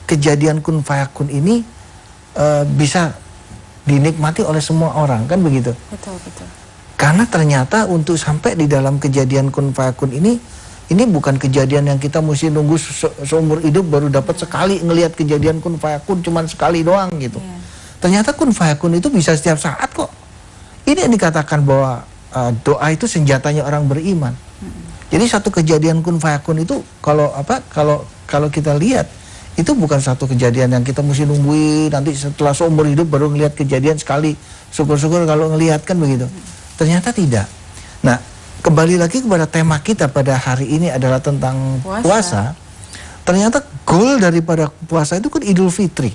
kejadian kun fayakun ini bisa dinikmati oleh semua orang, kan begitu? Betul, betul. Karena ternyata untuk sampai di dalam kejadian kun fayakun ini bukan kejadian yang kita mesti nunggu seumur hidup baru dapat sekali ngelihat kejadian kun fayakun, cuman sekali doang gitu. Ternyata kun fayakun itu bisa setiap saat kok. Ini yang dikatakan bahwa doa itu senjatanya orang beriman. Jadi satu kejadian kun fayakun itu kalau kita lihat itu bukan satu kejadian yang kita mesti nungguin nanti setelah seumur hidup baru ngelihat kejadian sekali. Syukur-syukur kalau ngelihat, kan begitu. Ternyata tidak. Nah, kembali lagi kepada tema kita pada hari ini adalah tentang puasa. Ternyata goal daripada puasa itu kan Idul Fitri.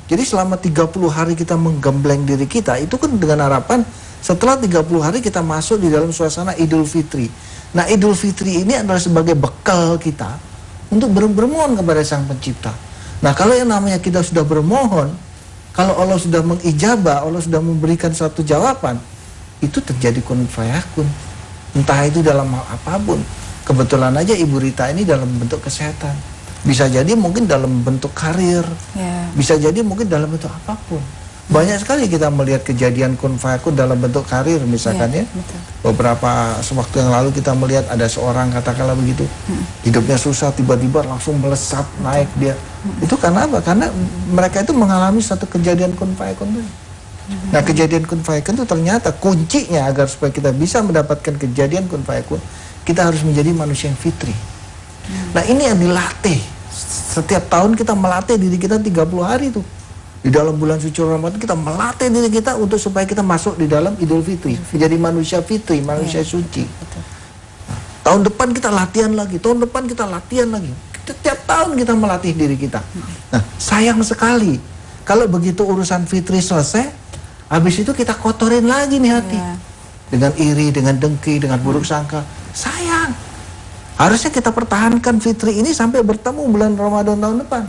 Jadi selama 30 hari kita menggembleng diri kita, itu kan dengan harapan setelah 30 hari kita masuk di dalam suasana Idul Fitri. Nah, Idul Fitri ini adalah sebagai bekal kita untuk bermohon kepada Sang Pencipta. Nah, kalau yang namanya kita sudah bermohon, kalau Allah sudah mengijabah, Allah sudah memberikan suatu jawaban, itu terjadi kun fayakun. Entah itu dalam hal apapun. Kebetulan aja Ibu Rita ini dalam bentuk kesehatan. Bisa jadi mungkin dalam bentuk karir. Bisa jadi mungkin dalam bentuk apapun. Banyak sekali kita melihat kejadian kun fayakun dalam bentuk karir misalkan ya. Beberapa waktu yang lalu kita melihat ada seorang katakanlah begitu, hidupnya susah tiba-tiba langsung melesat naik dia. Itu karena apa? Karena mereka itu mengalami satu kejadian kun fayakun itu. Nah, kejadian kun fayakun itu ternyata kuncinya agar supaya kita bisa mendapatkan kejadian kun fayakun, kita harus menjadi manusia yang fitri. Nah, ini yang dilatih. Setiap tahun kita melatih diri kita 30 hari itu. Di dalam bulan suci Ramadan kita melatih diri kita untuk supaya kita masuk di dalam Idul Fitri, menjadi manusia fitri, manusia suci. Tahun depan kita latihan lagi, tahun depan kita latihan lagi. Setiap tahun kita melatih diri kita. Nah, sayang sekali kalau begitu urusan fitri selesai, habis itu kita kotorin lagi nih hati. Dengan iri, dengan dengki, dengan buruk sangka. Sayang. Harusnya kita pertahankan fitri ini sampai bertemu bulan Ramadan tahun depan.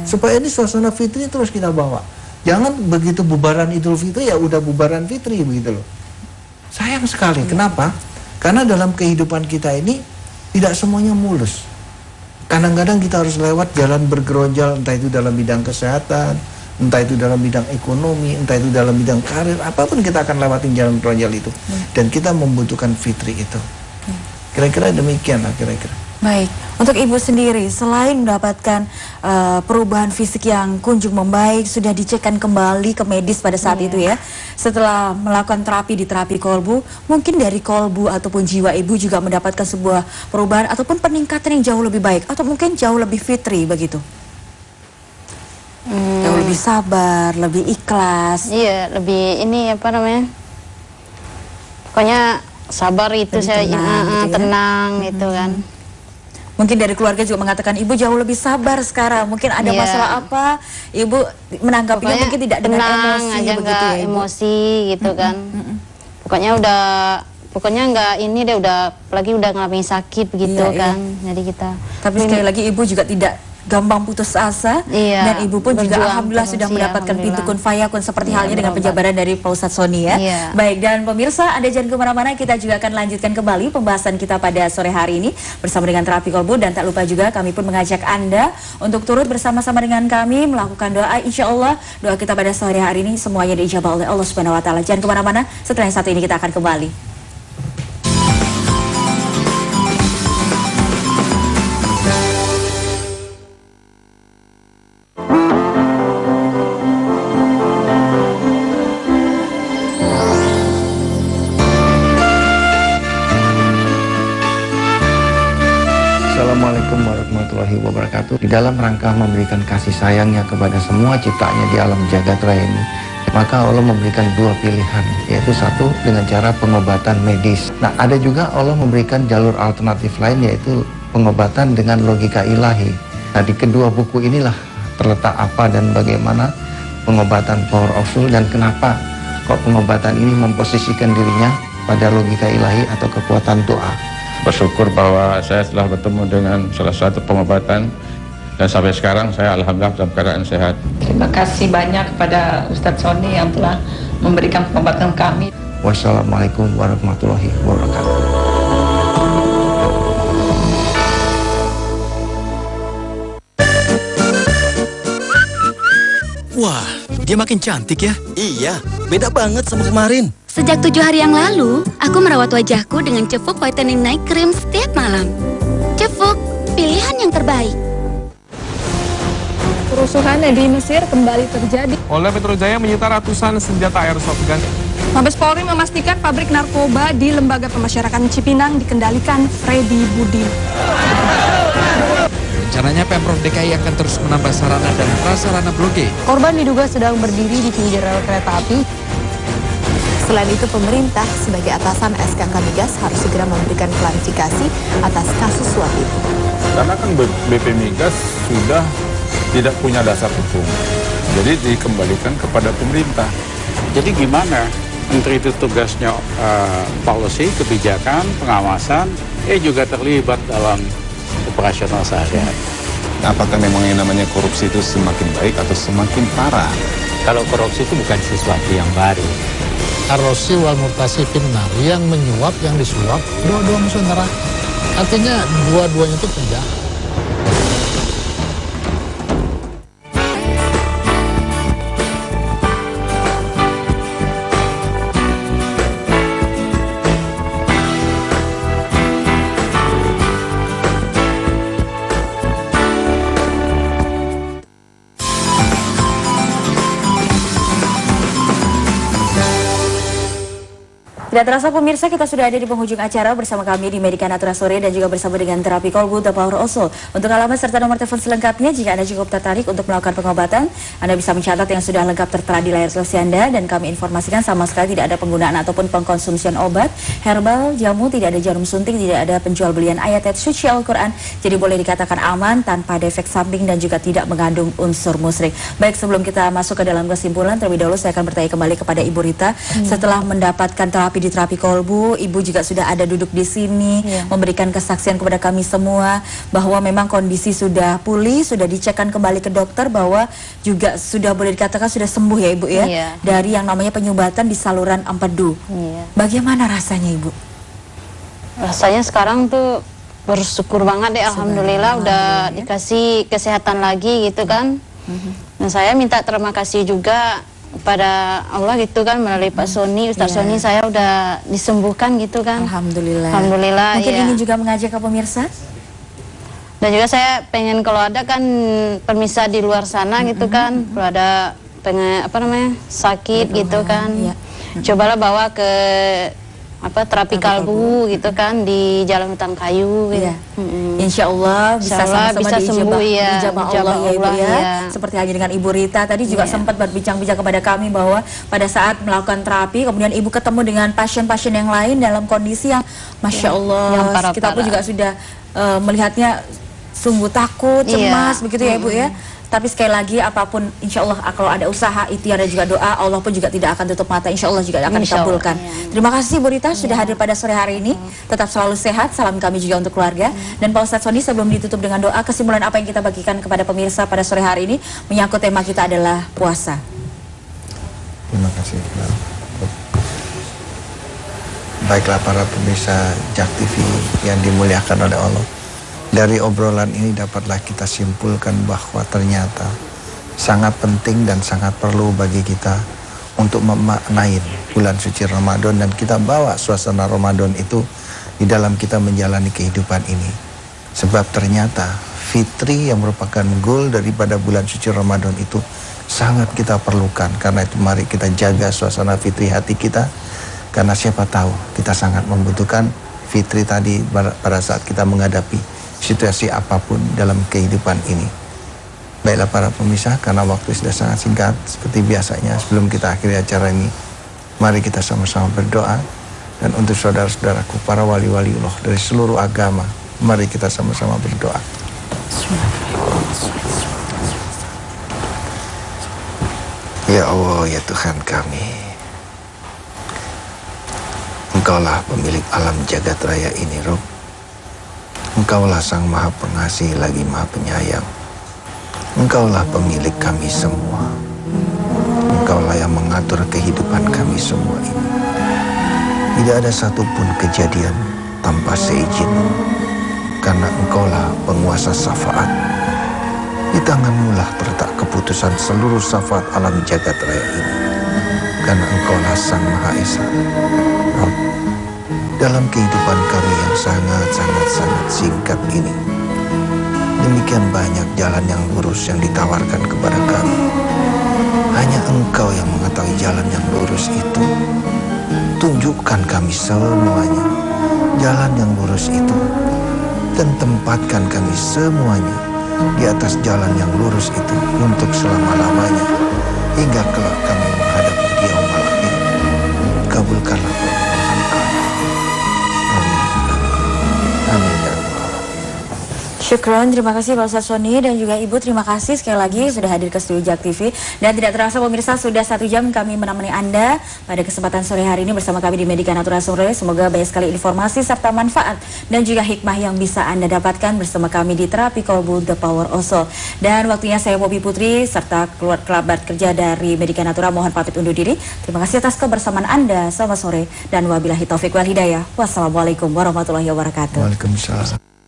Supaya ini suasana fitri terus kita bawa. Jangan begitu bubaran Idul Fitri ya udah bubaran fitri begitu loh. Sayang sekali. Kenapa? Karena dalam kehidupan kita ini tidak semuanya mulus. Kadang-kadang kita harus lewat jalan bergeronjal, entah itu dalam bidang kesehatan, entah itu dalam bidang ekonomi, entah itu dalam bidang karir, apapun kita akan lewatin jalan bergeronjal itu. Dan kita membutuhkan fitri itu. Kira-kira demikian lah kira-kira. Baik, untuk Ibu sendiri selain mendapatkan perubahan fisik yang kunjung membaik, sudah dicekkan kembali ke medis pada saat itu ya. Setelah melakukan terapi di terapi kolbu, mungkin dari kolbu ataupun jiwa Ibu juga mendapatkan sebuah perubahan ataupun peningkatan yang jauh lebih baik atau mungkin jauh lebih fitri begitu. Jauh lebih sabar, lebih ikhlas. Iya, lebih ini apa namanya? Pokoknya sabar itu saya tenang gitu kan. Mungkin dari keluarga juga mengatakan Ibu jauh lebih sabar sekarang. Mungkin ada masalah apa, Ibu menanggapinya mungkin tidak dengan emosi aja, begitu ya, Ibu? Emosi gitu kan. Pokoknya nggak ini deh, udah apalagi udah ngalamin sakit begitu kan. Jadi kita. Tapi sekali lagi Ibu juga tidak gampang putus asa, dan Ibu pun juga alhamdulillah sudah mendapatkan pintu kun fayakun seperti halnya dengan penjabaran dari Pak Ustadz Sony ya. Baik, dan pemirsa, Anda jangan kemana-mana, kita juga akan lanjutkan kembali pembahasan kita pada sore hari ini bersama dengan terapi kolbu, dan tak lupa juga kami pun mengajak Anda untuk turut bersama-sama dengan kami melakukan doa. Insya Allah doa kita pada sore hari ini semuanya diijabah oleh Allah Subhanahu Wa Taala. Jangan kemana-mana, setelah yang satu ini kita akan kembali. Assalamualaikum warahmatullahi wabarakatuh. Di dalam rangka memberikan kasih sayangnya kepada semua ciptaannya di alam jagat raya ini, maka Allah memberikan dua pilihan, yaitu satu dengan cara pengobatan medis. Nah, ada juga Allah memberikan jalur alternatif lain, yaitu pengobatan dengan logika ilahi. Nah, di kedua buku inilah terletak apa dan bagaimana pengobatan Power of Soul, dan kenapa kok pengobatan ini memposisikan dirinya pada logika ilahi atau kekuatan doa. Bersyukur bahwa saya telah bertemu dengan salah satu pengobatan, dan sampai sekarang saya alhamdulillah dalam keadaan sehat. Terima kasih banyak kepada Ustadz Sony yang telah memberikan pengobatan kami. Wassalamualaikum warahmatullahi wabarakatuh. Wah, dia makin cantik ya. Iya, beda banget sama kemarin. Sejak 7 hari yang lalu, aku merawat wajahku dengan Cevuk Whitening Night Cream setiap malam. Cevuk, pilihan yang terbaik. Kerusuhan di Mesir kembali terjadi. Polda Metro Jaya menyita ratusan senjata airsoft gun. Mabes Polri memastikan pabrik narkoba di Lembaga Pemasyarakatan Cipinang dikendalikan Freddy Budi. Rencananya Pemprov DKI akan terus menambah sarana dan prasarana Blok G. Korban diduga sedang berdiri di pinggir rel kereta api. Selain itu, pemerintah sebagai atasan SKK Migas harus segera memberikan klarifikasi atas kasus suap itu. Karena kan BP Migas sudah tidak punya dasar hukum, jadi dikembalikan kepada pemerintah. Jadi gimana? Menteri itu tugasnya policy, kebijakan, pengawasan, juga terlibat dalam operasional sehari-hari. Apakah memang yang namanya korupsi itu semakin baik atau semakin parah? Kalau korupsi itu bukan sesuatu yang baru. Arrosi wal murtasi finnar, yang menyuap, yang disuap, dua-dua musuh neraka. Artinya dua-duanya itu penjahat. Tidak terasa pemirsa, kita sudah ada di penghujung acara bersama kami di Medika Natura Sore dan juga bersama dengan Terapi Kolbu The Power Also. Untuk alamat serta nomor telepon selengkapnya, jika Anda cukup tertarik untuk melakukan pengobatan, Anda bisa mencatat yang sudah lengkap tertera di layar televisi Anda, dan kami informasikan sama sekali tidak ada penggunaan ataupun pengkonsumsian obat, herbal, jamu, tidak ada jarum suntik, tidak ada penjual belian ayat-ayat suci Al-Quran, jadi boleh dikatakan aman, tanpa ada efek samping dan juga tidak mengandung unsur musyrik. Baik, sebelum kita masuk ke dalam kesimpulan, terlebih dahulu saya akan bertanya kembali kepada Ibu Rita. Setelah mendapatkan terapi di Terapi Kolbu, Ibu juga sudah ada duduk di sini, memberikan kesaksian kepada kami semua bahwa memang kondisi sudah pulih, sudah dicekkan kembali ke dokter, bahwa juga sudah boleh dikatakan sudah sembuh ya Ibu ya, dari yang namanya penyumbatan di saluran empedu. Bagaimana rasanya Ibu? Rasanya sekarang tuh bersyukur banget deh, alhamdulillah udah dikasih kesehatan lagi gitu kan. Nah, saya minta terima kasih juga kepada Allah gitu kan, melalui Pak Sony, Ustaz Sony, saya udah disembuhkan gitu kan. Alhamdulillah. Alhamdulillah. Mungkin ini juga mengajak ke pemirsa. Dan juga saya pengen kalau ada kan pemirsa di luar sana gitu kan, kalau ada pengen sakit gitu kan, cobalah bawa ke terapi kalbu gitu kan di Jalan Hutan Kayu gitu. Insya Allah bisa sama-sama sembuh dijabah Allah ya Ibu ya. Seperti halnya dengan Ibu Rita tadi juga sempat berbincang-bincang kepada kami bahwa pada saat melakukan terapi kemudian Ibu ketemu dengan pasien-pasien yang lain dalam kondisi yang Masya Allah, yang parah-parah. kita pun juga sudah melihatnya sungguh takut, cemas begitu ya Ibu ya. Tapi sekali lagi apapun, insya Allah kalau ada usaha, ikhtiar dan juga doa, Allah pun juga tidak akan tutup mata, insya Allah juga akan dikabulkan. Terima kasih Bu Rita sudah hadir pada sore hari ini. Tetap selalu sehat, salam kami juga untuk keluarga. Dan Pak Ustadz Sony, sebelum ditutup dengan doa, kesimpulan apa yang kita bagikan kepada pemirsa pada sore hari ini menyangkut tema kita adalah puasa. Terima kasih. Baiklah para pemirsa JAK TV yang dimuliakan oleh Allah. Dari obrolan ini dapatlah kita simpulkan bahwa ternyata sangat penting dan sangat perlu bagi kita untuk memaknai bulan suci Ramadan, dan kita bawa suasana Ramadan itu di dalam kita menjalani kehidupan ini. Sebab ternyata fitri yang merupakan goal daripada bulan suci Ramadan itu sangat kita perlukan. Karena itu mari kita jaga suasana fitri hati kita, karena siapa tahu kita sangat membutuhkan fitri tadi pada saat kita menghadapi situasi apapun dalam kehidupan ini. Baiklah para pemirsa, karena waktu sudah sangat singkat, seperti biasanya sebelum kita akhiri acara ini, mari kita sama-sama berdoa. Dan untuk saudara-saudaraku, para wali-wali Allah dari seluruh agama, mari kita sama-sama berdoa. Ya Allah, ya Tuhan kami, Engkaulah pemilik alam jagat raya ini, Rob. Engkaulah Sang Maha Pengasih lagi Maha Penyayang. Engkaulah pemilik kami semua. Engkaulah yang mengatur kehidupan kami semua ini. Tidak ada satupun kejadian tanpa seizin-Mu, karena Engkaulah penguasa syafaat. Di tangan-Mu lah terletak keputusan seluruh syafaat alam jagat raya ini. Karena Engkaulah Sang Maha Esa. Rob, dalam kehidupan kami yang sangat singkat ini, demikian banyak jalan yang lurus yang ditawarkan kepada kami. Hanya Engkau yang mengetahui jalan yang lurus itu. Tunjukkan kami semuanya jalan yang lurus itu, dan tempatkan kami semuanya di atas jalan yang lurus itu untuk selama-lamanya, hingga kelak kami menghadap di yaumul akhir. Kabulkanlah permohonan kami. Amin. Amin. Syukron, terima kasih Pak Ustadz Sony dan juga Ibu, terima kasih sekali lagi sudah hadir ke studio JAK TV. Dan tidak terasa pemirsa, sudah 1 jam kami menemani Anda pada kesempatan sore hari ini bersama kami di Medika Natura Sore. Semoga banyak sekali informasi serta manfaat dan juga hikmah yang bisa Anda dapatkan bersama kami di Terapi Kolbu The Power of Soul. Dan waktunya saya Poppy Putri serta kerabat kerja dari Medika Natura mohon pamit undur diri. Terima kasih atas kebersamaan Anda. Selamat sore dan wabillahi taufik wal hidayah. Wassalamualaikum warahmatullahi wabarakatuh. Waalaikumsalam.